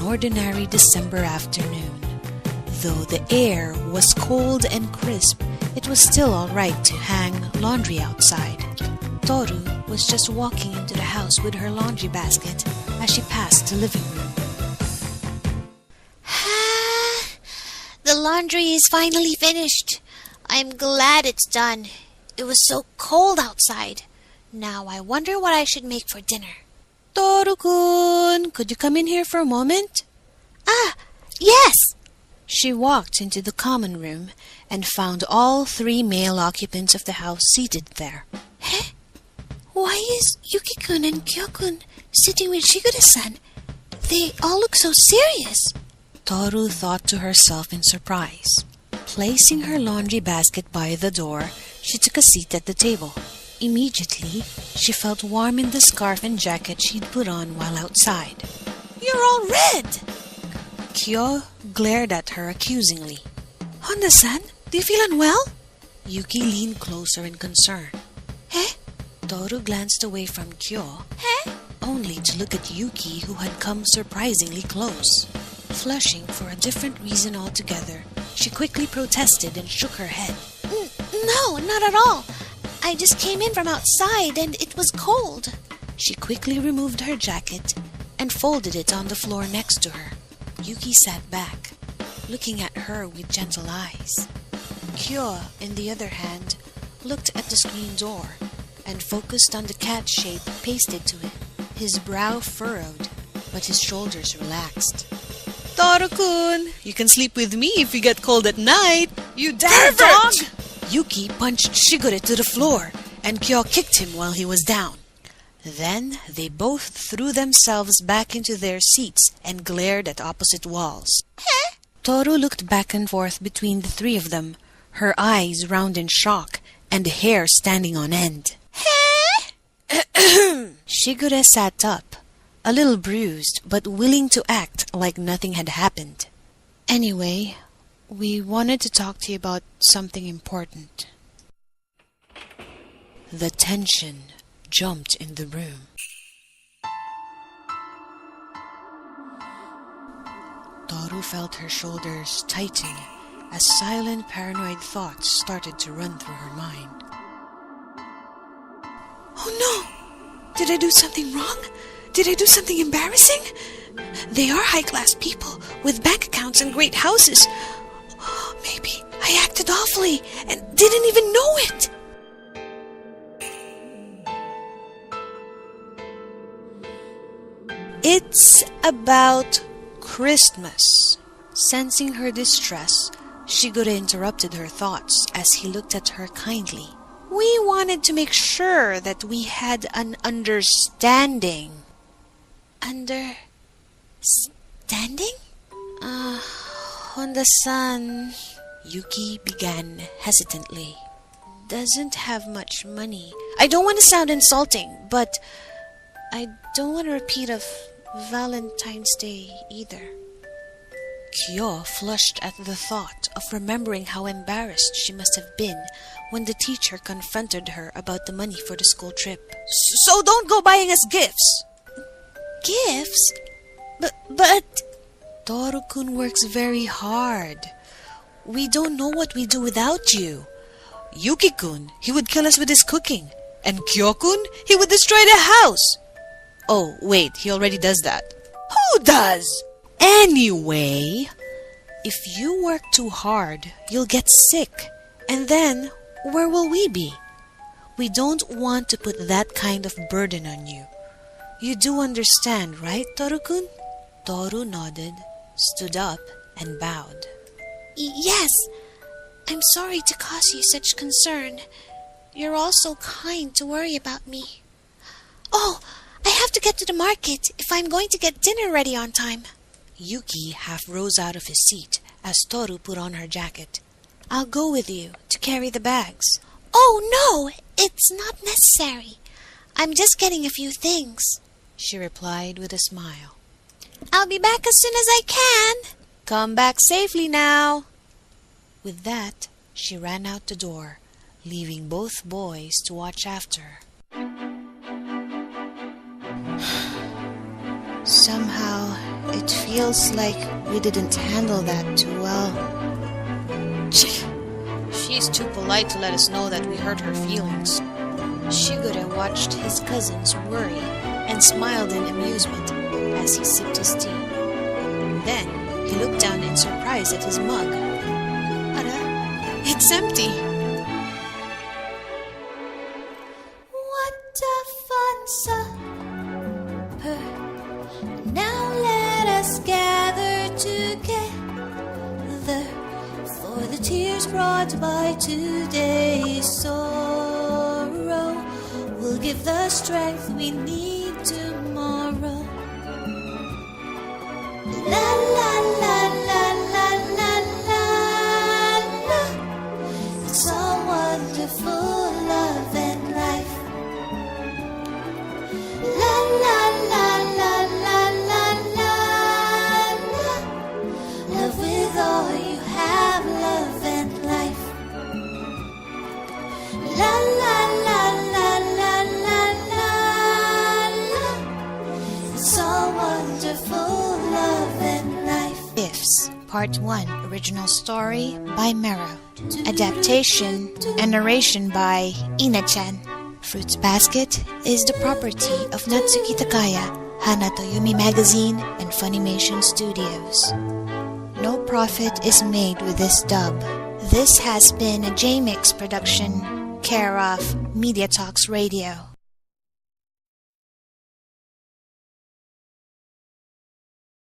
ordinary December afternoon. Though the air was cold and crisp, it was still all right to hang laundry outside. Toru was just walking into the house with her laundry basket as she passed the living room. The laundry is finally finished. I'm glad it's done. It was so cold outside. Now I wonder what I should make for dinner. Toru-kun, could you come in here for a moment? Ah, yes! She walked into the common room and found all three male occupants of the house seated there. Huh? Why is Yuki-kun and Kyo-kun sitting with Shigure-san? They all look so serious. Toru thought to herself in surprise. Placing her laundry basket by the door, she took a seat at the table. Immediately, she felt warm in the scarf and jacket she'd put on while outside. You're all red! Kyo glared at her accusingly. Honda-san, do you feel unwell? Yuki leaned closer in concern. Huh? Toru glanced away from Kyo, only to look at Yuki, who had come surprisingly close. Flushing for a different reason altogether, she quickly protested and shook her head. No, not at all. I just came in from outside and it was cold. She quickly removed her jacket and folded it on the floor next to her. Yuki sat back, looking at her with gentle eyes. Kyo, on the other hand, looked at the screen door and focused on the cat shape pasted to it. His brow furrowed, but his shoulders relaxed. Toru-kun, you can sleep with me if you get cold at night. You damn dog! Yuki punched Shigure to the floor, and Kyo kicked him while he was down. Then they both threw themselves back into their seats and glared at opposite walls. Toru looked back and forth between the three of them, her eyes round in shock and hair standing on end. Shigure sat up, a little bruised, but willing to act like nothing had happened. Anyway, we wanted to talk to you about something important. The tension jumped in the room. Toru felt her shoulders tighten as silent paranoid thoughts started to run through her mind. Oh no! Did I do something wrong? Did I do something embarrassing? They are high-class people with bank accounts and great houses. Oh, maybe I acted awfully and didn't even know it. It's about Christmas. Sensing her distress, Shigure interrupted her thoughts as he looked at her kindly. We wanted to make sure that we had an understanding. Understanding? Honda-san, Yuki began hesitantly, doesn't have much money. I don't want to sound insulting, but I don't want a repeat of Valentine's Day either. Kyo flushed at the thought of remembering how embarrassed she must have been when the teacher confronted her about the money for the school trip. So don't go buying us gifts. Gifts? But... Toru-kun works very hard. We don't know what we do without you. Yuki-kun, he would kill us with his cooking. And Kyo-kun, he would destroy the house. Oh, wait, he already does that. Who does? Anyway, if you work too hard, you'll get sick. And then, where will we be? We don't want to put that kind of burden on you. You do understand, right, Toru-kun? Toru nodded, stood up, and bowed. Yes, I'm sorry to cause you such concern. You're all so kind to worry about me. Oh, I have to get to the market if I'm going to get dinner ready on time. Yuki half rose out of his seat as Toru put on her jacket. I'll go with you to carry the bags. Oh, no, it's not necessary. I'm just getting a few things, she replied with a smile. I'll be back as soon as I can. Come back safely now. With that, she ran out the door, leaving both boys to watch after her. Somehow, It feels like we didn't handle that too well. She's too polite to let us know that we hurt her feelings. Shigure watched his cousins worry and smiled in amusement as he sipped his tea. Then he looked down in surprise at his mug. Ara, it's empty! What a fun supper! Now let us gather together for the tears brought by today's sorrow. We'll give the strength we need tomorrow. La la la la la la la la. It's all wonderful love and life. La la la la la la la la. Love with all you have, love and life. La la la la la la la la. It's all wonderful love and life. Ifs, Part 1, Original Story by Merrow. Adaptation and narration by Ina-chan. Fruits Basket is the property of Natsuki Takaya, Hanato Yumi Magazine, and Funimation Studios. No profit is made with this dub. This has been a J-Mix production, care of Media Talks Radio.